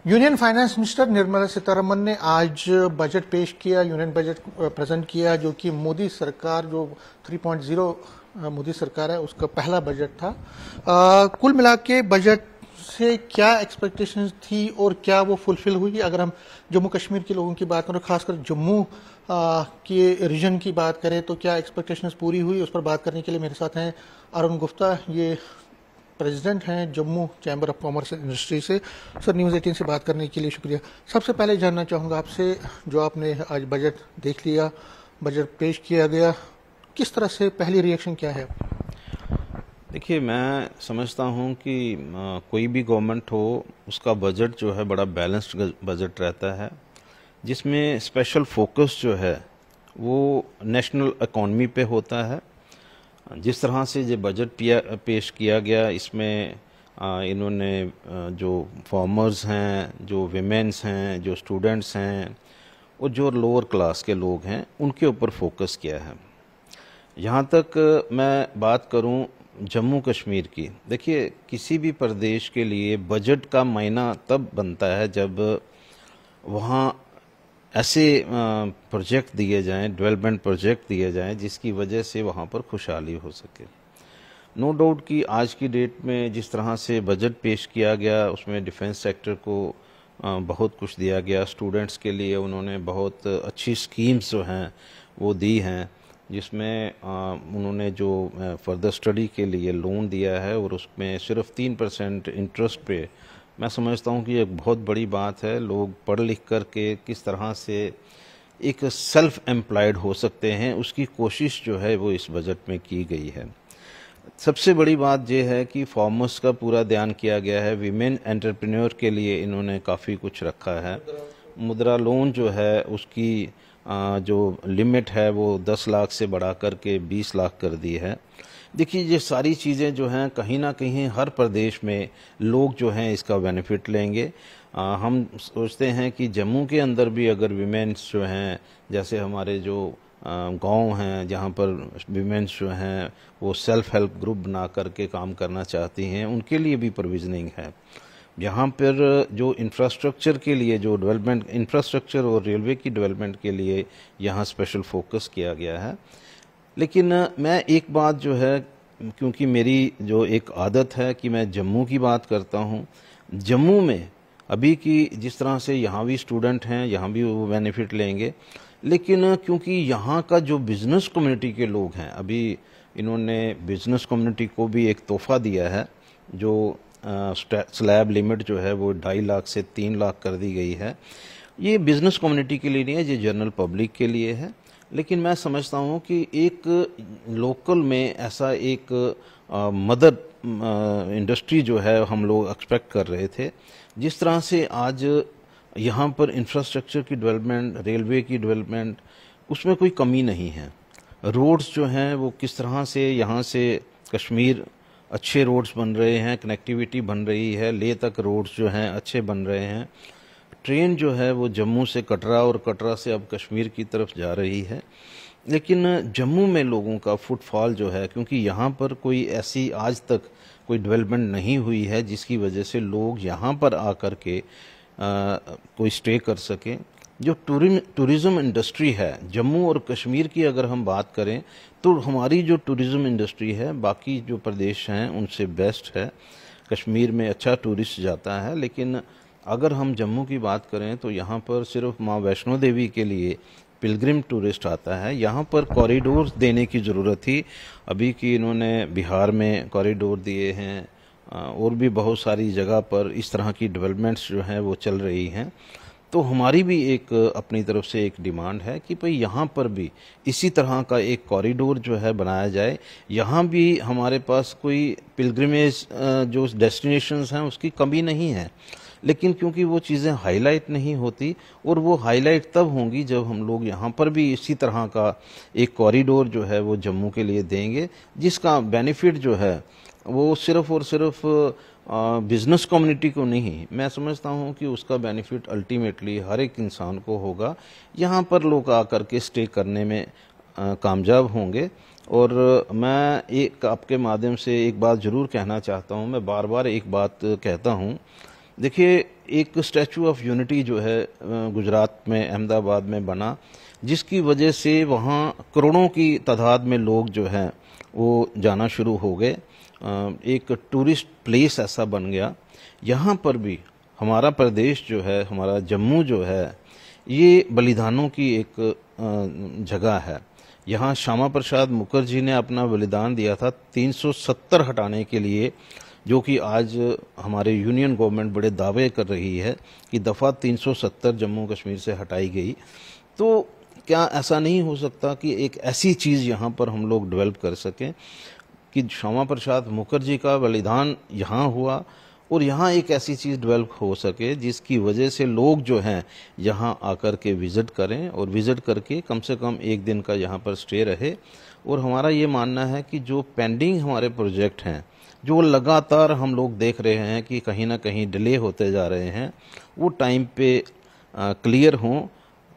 Union finance minister Nirmala Sitharaman ने आज budget पेश किया, यूनियन बजट प्रेजेंट किया, जो कि मोदी सरकार जो 3.0 मोदी सरकार है उसका पहला बजट था। कुल मिला के बजट से क्या एक्सपेक्टेशंस थी और क्या वो फुलफिल हुई? अगर हम जम्मू कश्मीर के लोगों की बात करें, खासकर जम्मू के रीजन की बात करें, तो क्या एक्सपेक्टेशंस पूरी हुई? उस पर बात करने के लिए मेरे साथ हैं अरुण गुप्ता, ये प्रेसिडेंट हैं Jammu chamber of commerce and industry से। सर, न्यूज़ 18 से बात करने के लिए शुक्रिया। सबसे पहले जानना चाहूँगा आपसे, जो आपने आज बजट देख लिया, बजट पेश किया गया, किस तरह से पहली रिएक्शन क्या है? देखिए, मैं समझता हूँ कि कोई भी गवर्नमेंट हो, उसका बजट जो है बड़ा बैलेंस्ड बजट रहता है, जिसमें स्पेशल फोकस जो है वो नेशनल इकॉनमी पे होता है। जिस तरह से ये बजट पेश किया गया, इसमें इन्होंने जो फार्मर्स हैं, जो विमेंस हैं, जो स्टूडेंट्स हैं और जो लोअर क्लास के लोग हैं, उनके ऊपर फोकस किया है। यहाँ तक मैं बात करूँ जम्मू कश्मीर की, देखिए किसी भी प्रदेश के लिए बजट का मायना तब बनता है जब वहाँ ऐसे प्रोजेक्ट दिए जाएं, डेवलपमेंट प्रोजेक्ट दिए जाएं, जिसकी वजह से वहाँ पर खुशहाली हो सके। नो डाउट कि आज की डेट में जिस तरह से बजट पेश किया गया, उसमें डिफेंस सेक्टर को बहुत कुछ दिया गया। स्टूडेंट्स के लिए उन्होंने बहुत अच्छी स्कीम्स जो हैं वो दी हैं, जिसमें उन्होंने जो फर्दर स्टडी के लिए लोन दिया है और उसमें सिर्फ 3% इंटरेस्ट पे, मैं समझता हूँ कि एक बहुत बड़ी बात है। लोग पढ़ लिख कर के किस तरह से एक सेल्फ एम्प्लॉयड हो सकते हैं, उसकी कोशिश जो है वो इस बजट में की गई है। सबसे बड़ी बात यह है कि फार्मर्स का पूरा ध्यान किया गया है। विमेन एंटरप्रेन्योर के लिए इन्होंने काफ़ी कुछ रखा है। मुद्रा लोन जो है उसकी जो लिमिट है वो 10 लाख से बढ़ा करके 20 लाख कर दी है। देखिए, ये सारी चीज़ें जो हैं कहीं ना कहीं हर प्रदेश में लोग जो हैं इसका बेनिफिट लेंगे। हम सोचते हैं कि जम्मू के अंदर भी अगर विमेंस जो हैं, जैसे हमारे जो गांव हैं जहां पर विमेंस जो हैं वो सेल्फ हेल्प ग्रुप बना करके काम करना चाहती हैं, उनके लिए भी प्रोविजनिंग है। यहाँ पर जो इंफ्रास्ट्रक्चर के लिए, जो डेवलपमेंट इंफ्रास्ट्रक्चर और रेलवे की डेवलपमेंट के लिए यहाँ स्पेशल फोकस किया गया है। लेकिन मैं एक बात जो है, क्योंकि मेरी जो एक आदत है कि मैं जम्मू की बात करता हूँ, जम्मू में अभी की जिस तरह से यहाँ भी स्टूडेंट हैं, यहाँ भी वो बेनिफिट लेंगे, लेकिन क्योंकि यहाँ का जो बिज़नेस कम्युनिटी के लोग हैं, अभी इन्होंने बिज़नेस कम्युनिटी को भी एक तोहफा दिया है। जो स्लैब लिमिट जो है वो 2.5 लाख से 3 लाख कर दी गई है। ये बिज़नेस कम्युनिटी के लिए नहीं है, ये जनरल पब्लिक के लिए है। लेकिन मैं समझता हूँ कि एक लोकल में ऐसा एक मदर इंडस्ट्री जो है हम लोग एक्सपेक्ट कर रहे थे। जिस तरह से आज यहाँ पर इंफ्रास्ट्रक्चर की डेवलपमेंट, रेलवे की डेवलपमेंट, उसमें कोई कमी नहीं है। रोड्स जो हैं वो किस तरह से यहाँ से कश्मीर अच्छे रोड्स बन रहे हैं, कनेक्टिविटी बन रही है, लेह तक रोड्स जो हैं अच्छे बन रहे हैं। ट्रेन जो है वो जम्मू से कटरा और कटरा से अब कश्मीर की तरफ जा रही है। लेकिन जम्मू में लोगों का फुटफॉल जो है, क्योंकि यहाँ पर कोई ऐसी आज तक कोई डेवलपमेंट नहीं हुई है जिसकी वजह से लोग यहाँ पर आकर के कोई स्टे कर सकें। जो टूरिज़्म इंडस्ट्री है जम्मू और कश्मीर की, अगर हम बात करें तो हमारी जो टूरिज़्म इंडस्ट्री है बाकी जो प्रदेश हैं उनसे बेस्ट है। कश्मीर में अच्छा टूरिस्ट जाता है, लेकिन अगर हम जम्मू की बात करें तो यहाँ पर सिर्फ माँ वैष्णो देवी के लिए पिलग्रिम टूरिस्ट आता है। यहाँ पर कॉरिडोर देने की ज़रूरत थी। अभी की इन्होंने बिहार में कॉरिडोर दिए हैं, और भी बहुत सारी जगह पर इस तरह की डेवलपमेंट्स जो हैं वो चल रही हैं। तो हमारी भी एक अपनी तरफ से एक डिमांड है कि भाई यहाँ पर भी इसी तरह का एक कॉरिडोर जो है बनाया जाए। यहाँ भी हमारे पास कोई पिलग्रिमेज जो डेस्टिनेशंस हैं उसकी कमी नहीं है, लेकिन क्योंकि वो चीज़ें हाईलाइट नहीं होती, और वो हाईलाइट तब होंगी जब हम लोग यहाँ पर भी इसी तरह का एक कॉरिडोर जो है वो जम्मू के लिए देंगे, जिसका बेनिफिट जो है वो सिर्फ और सिर्फ बिजनेस कम्युनिटी को नहीं, मैं समझता हूँ कि उसका बेनिफिट अल्टीमेटली हर एक इंसान को होगा। यहाँ पर लोग आकर के स्टे करने में कामयाब होंगे। और मैं एक आपके माध्यम से एक बात ज़रूर कहना चाहता हूँ, मैं बार बार एक बात कहता हूँ देखिए, एक स्टैचू ऑफ यूनिटी जो है गुजरात में अहमदाबाद में बना, जिसकी वजह से वहाँ करोड़ों की तादाद में लोग जो हैं वो जाना शुरू हो गए। एक टूरिस्ट प्लेस ऐसा बन गया। यहाँ पर भी हमारा प्रदेश जो है, हमारा जम्मू जो है, ये बलिदानों की एक जगह है। यहाँ श्यामा प्रसाद मुखर्जी ने अपना बलिदान दिया था 370 हटाने के लिए, जो कि आज हमारे यूनियन गवर्नमेंट बड़े दावे कर रही है कि दफ़ा 370 जम्मू कश्मीर से हटाई गई। तो क्या ऐसा नहीं हो सकता कि एक ऐसी चीज़ यहाँ पर हम लोग डेवलप कर सकें कि श्यामा प्रसाद मुखर्जी का बलिदान यहाँ हुआ और यहाँ एक ऐसी चीज़ डेवलप हो सके जिसकी वजह से लोग जो हैं यहाँ आकर के विज़िट करें और विज़िट करके कम से कम एक दिन का यहाँ पर स्टे रहे। और हमारा ये मानना है कि जो पेंडिंग हमारे प्रोजेक्ट हैं, जो लगातार हम लोग देख रहे हैं कि कहीं ना कहीं डिले होते जा रहे हैं, वो टाइम पे क्लियर हों,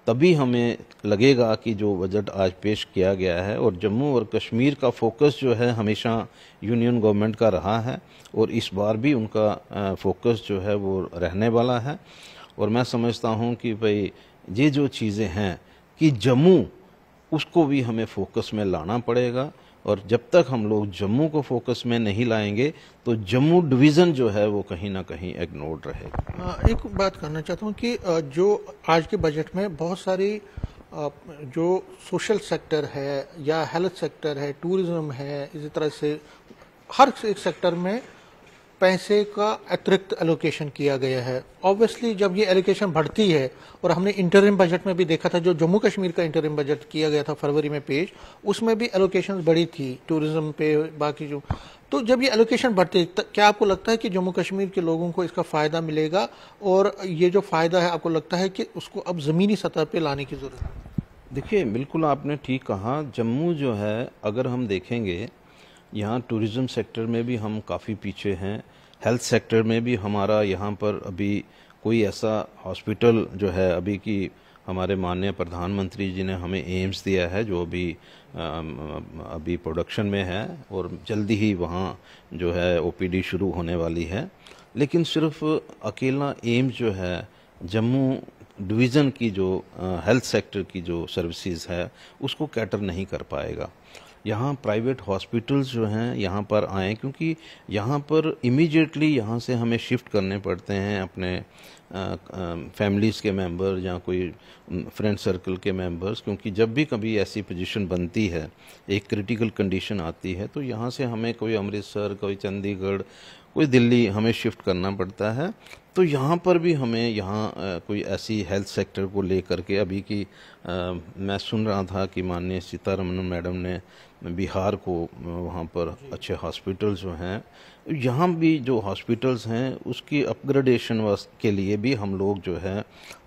तभी हमें लगेगा कि जो बजट आज पेश किया गया है। और जम्मू और कश्मीर का फोकस जो है हमेशा यूनियन गवर्नमेंट का रहा है और इस बार भी उनका फोकस जो है वो रहने वाला है। और मैं समझता हूँ कि भाई ये जो चीज़ें हैं कि जम्मू, उसको भी हमें फोकस में लाना पड़ेगा। और जब तक हम लोग जम्मू को फोकस में नहीं लाएंगे तो जम्मू डिवीज़न जो है वो कहीं ना कहीं इग्नोर्ड रहेगा। एक बात करना चाहता हूँ कि जो आज के बजट में बहुत सारी जो सोशल सेक्टर है या हेल्थ सेक्टर है, टूरिज्म है, इसी तरह से हर एक सेक्टर में पैसे का अतिरिक्त एलोकेशन किया गया है। ऑब्वियसली जब ये एलोकेशन बढ़ती है, और हमने इंटरिम बजट में भी देखा था, जो जम्मू कश्मीर का इंटरिम बजट किया गया था फरवरी में पेश, उसमें भी एलोकेशन बढ़ी थी टूरिज्म पे, बाकी जो। तो जब ये एलोकेशन बढ़ती है, क्या आपको लगता है कि जम्मू कश्मीर के लोगों को इसका फायदा मिलेगा? और ये जो फायदा है, आपको लगता है कि उसको अब जमीनी सतह पे लाने की जरूरत है? देखिए, बिल्कुल आपने ठीक कहा। जम्मू जो है, अगर हम देखेंगे, यहाँ टूरिज़्म सेक्टर में भी हम काफ़ी पीछे हैं। हेल्थ सेक्टर में भी हमारा यहाँ पर अभी कोई ऐसा हॉस्पिटल जो है, अभी की हमारे माननीय प्रधानमंत्री जी ने हमें एम्स दिया है, जो अभी प्रोडक्शन में है और जल्दी ही वहाँ जो है ओपीडी शुरू होने वाली है। लेकिन सिर्फ अकेला एम्स जो है जम्मू डिवीज़न की जो हेल्थ सेक्टर की जो सर्विसेज है उसको कैटर नहीं कर पाएगा। यहाँ प्राइवेट हॉस्पिटल्स जो हैं यहाँ पर आएँ, क्योंकि यहाँ पर इमीडिएटली यहाँ से हमें शिफ्ट करने पड़ते हैं अपने फैमिलीज़ के मेंबर या कोई फ्रेंड सर्कल के मेंबर्स, क्योंकि जब भी कभी ऐसी पोजीशन बनती है, एक क्रिटिकल कंडीशन आती है, तो यहाँ से हमें कोई अमृतसर, कोई चंडीगढ़, कोई दिल्ली हमें शिफ्ट करना पड़ता है। तो यहाँ पर भी हमें यहाँ कोई ऐसी हेल्थ सेक्टर को लेकर के अभी की मैं सुन रहा था कि माननीय सीतारमण मैडम ने बिहार को वहाँ पर अच्छे हॉस्पिटल जो हैं, यहाँ भी जो हॉस्पिटल्स हैं उसकी अपग्रेडेशन के लिए भी हम लोग जो है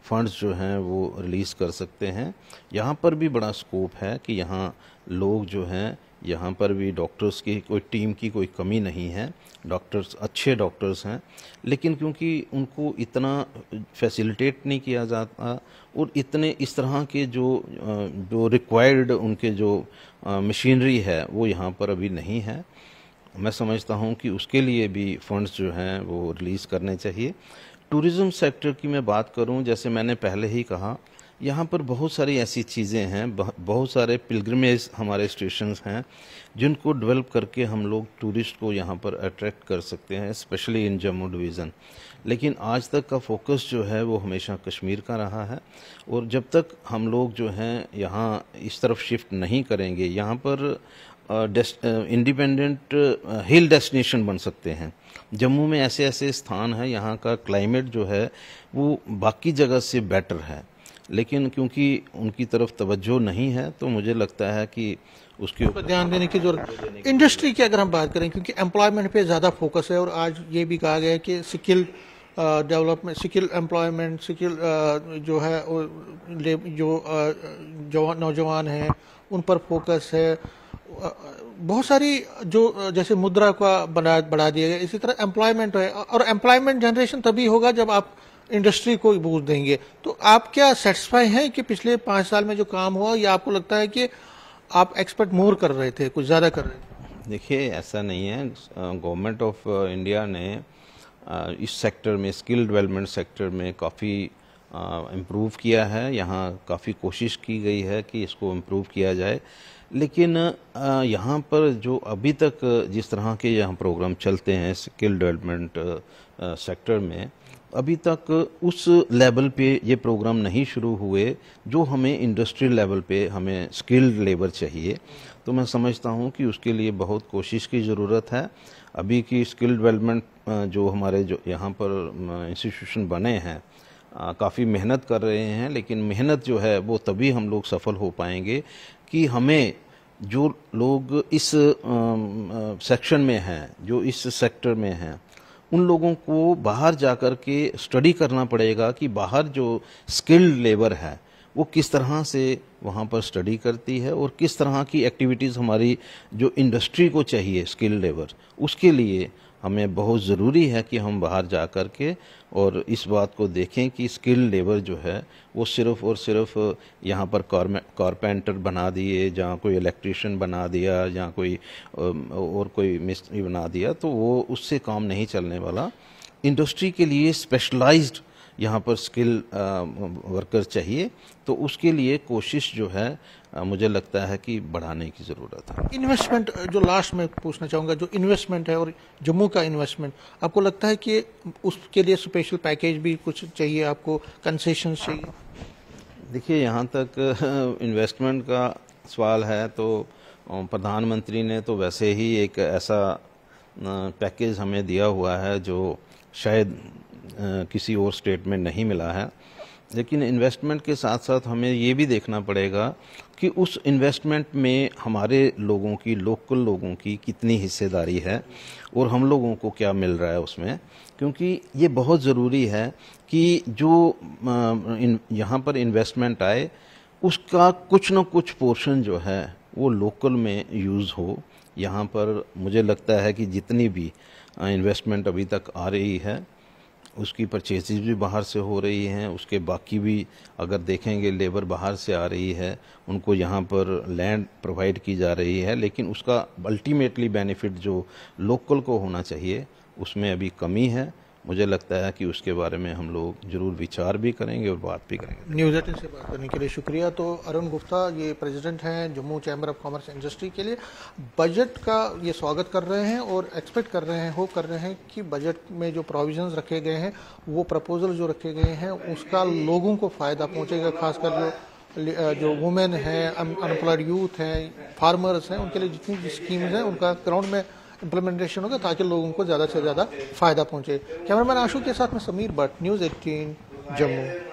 फंड्स जो हैं वो रिलीज़ कर सकते हैं। यहाँ पर भी बड़ा स्कोप है कि यहाँ लोग जो हैं, यहाँ पर भी डॉक्टर्स की कोई टीम की कोई कमी नहीं है, डॉक्टर्स अच्छे डॉक्टर्स हैं, लेकिन क्योंकि उनको इतना फैसिलिटेट नहीं किया जाता और इतने इस तरह के जो रिक्वायर्ड उनके जो मशीनरी है वो यहाँ पर अभी नहीं है। मैं समझता हूँ कि उसके लिए भी फंड्स जो हैं वो रिलीज़ करने चाहिए। टूरिज़्म सेक्टर की मैं बात करूँ, जैसे मैंने पहले ही कहा, यहाँ पर बहुत सारी ऐसी चीज़ें हैं, बहुत सारे पिलग्रिमेज हमारे स्टेशंस हैं जिनको डेवलप करके हम लोग टूरिस्ट को यहाँ पर अट्रैक्ट कर सकते हैं, स्पेशली इन जम्मू डिवीज़न। लेकिन आज तक का फोकस जो है वो हमेशा कश्मीर का रहा है और जब तक हम लोग जो हैं यहाँ इस तरफ शिफ्ट नहीं करेंगे, यहाँ पर इंडिपेंडेंट हिल डेस्टिनेशन बन सकते हैं। जम्मू में ऐसे ऐसे स्थान हैं, यहाँ का क्लाइमेट जो है वो बाकी जगह से बेटर है, लेकिन क्योंकि उनकी तरफ तवज्जो नहीं है तो मुझे लगता है कि उसके ऊपर ध्यान देने की जरूरत। इंडस्ट्री की अगर हम बात करें, क्योंकि एम्प्लॉयमेंट पे ज़्यादा फोकस है, और आज ये भी कहा गया है कि skill development, skill employment, skill जो है जो नौजवान हैं उन पर फोकस है। बहुत सारी जो जैसे मुद्रा का बढ़ा दिया गया, इसी तरह एम्प्लॉयमेंट है, और एम्प्लॉयमेंट जनरेशन तभी होगा जब आप इंडस्ट्री को बूस्ट देंगे। तो आप क्या सेटिस्फाई हैं कि पिछले 5 साल में जो काम हुआ, या आपको लगता है कि आप एक्सपेक्ट मोर कर रहे थे, कुछ ज़्यादा कर रहे थे? देखिए, ऐसा नहीं है। गवर्नमेंट ऑफ इंडिया ने इस सेक्टर में, स्किल डेवलपमेंट सेक्टर में काफ़ी इम्प्रूव किया है। यहाँ काफ़ी कोशिश की गई है कि इसको इम्प्रूव किया जाए, लेकिन यहाँ पर जो अभी तक जिस तरह के यहाँ प्रोग्राम चलते हैं स्किल डेवलपमेंट सेक्टर में, अभी तक उस लेवल पे ये प्रोग्राम नहीं शुरू हुए जो हमें इंडस्ट्रियल लेवल पे हमें स्किल्ड लेबर चाहिए। तो मैं समझता हूँ कि उसके लिए बहुत कोशिश की ज़रूरत है। अभी की स्किल डेवलपमेंट जो हमारे जो यहाँ पर इंस्टीट्यूशन बने हैं काफ़ी मेहनत कर रहे हैं, लेकिन मेहनत जो है वो तभी हम लोग सफल हो पाएंगे कि हमें जो लोग इस सेक्शन में हैं, जो इस सेक्टर में हैं, उन लोगों को बाहर जाकर के स्टडी करना पड़ेगा कि बाहर जो स्किल्ड लेबर है वो किस तरह से वहाँ पर स्टडी करती है और किस तरह की एक्टिविटीज़ हमारी जो इंडस्ट्री को चाहिए स्किल्ड लेबर, उसके लिए हमें बहुत ज़रूरी है कि हम बाहर जा कर के और इस बात को देखें कि स्किल्ड लेबर जो है वो सिर्फ़ और सिर्फ यहाँ पर कारपेंटर बना दिए, जहाँ कोई इलेक्ट्रिशियन बना दिया, जहाँ कोई और कोई मिस्त्री बना दिया, तो वो उससे काम नहीं चलने वाला। इंडस्ट्री के लिए स्पेशलाइज्ड यहाँ पर स्किल वर्कर चाहिए, तो उसके लिए कोशिश जो है मुझे लगता है कि बढ़ाने की ज़रूरत है। इन्वेस्टमेंट जो लास्ट में पूछना चाहूँगा, जो इन्वेस्टमेंट है और जम्मू का इन्वेस्टमेंट, आपको लगता है कि उसके लिए स्पेशल पैकेज भी कुछ चाहिए, आपको कंसेशन चाहिए? देखिए, यहाँ तक इन्वेस्टमेंट का सवाल है तो प्रधानमंत्री ने तो वैसे ही एक ऐसा पैकेज हमें दिया हुआ है जो शायद किसी और स्टेट में नहीं मिला है। लेकिन इन्वेस्टमेंट के साथ साथ हमें ये भी देखना पड़ेगा कि उस इन्वेस्टमेंट में हमारे लोगों की, लोकल लोगों की कितनी हिस्सेदारी है और हम लोगों को क्या मिल रहा है उसमें, क्योंकि ये बहुत ज़रूरी है कि जो यहाँ पर इन्वेस्टमेंट आए उसका कुछ न कुछ पोर्शन जो है वो लोकल में यूज़ हो। यहाँ पर मुझे लगता है कि जितनी भी इन्वेस्टमेंट अभी तक आ रही है उसकी परचेजेज भी बाहर से हो रही हैं, उसके बाकी भी अगर देखेंगे लेबर बाहर से आ रही है, उनको यहाँ पर लैंड प्रोवाइड की जा रही है, लेकिन उसका अल्टीमेटली बेनिफिट जो लोकल को होना चाहिए उसमें अभी कमी है। मुझे लगता है कि उसके बारे में हम लोग जरूर विचार भी करेंगे और बात भी करेंगे। न्यूज़ 18 से बात करने के लिए शुक्रिया। तो अरुण गुप्ता, ये प्रेसिडेंट हैं Jammu chamber of commerce industry के लिए, बजट का ये स्वागत कर रहे हैं और एक्सपेक्ट कर रहे हैं, होप कर रहे हैं कि बजट में जो प्रोविजंस रखे गए हैं, वो प्रपोजल जो रखे गए हैं उसका लोगों को फ़ायदा पहुँचेगा। खासकर जो वुमेन हैं, अनएम्प्लॉयड यूथ हैं, फार्मर्स हैं, उनके लिए जितनी भी स्कीम्स हैं उनका ग्राउंड में इम्प्लीमेंटेशन होगा ताकि लोगों को ज़्यादा से ज़्यादा फायदा पहुंचे। कैमरामैन आशु के साथ में समीर भट्ट, न्यूज़ 18 जम्मू।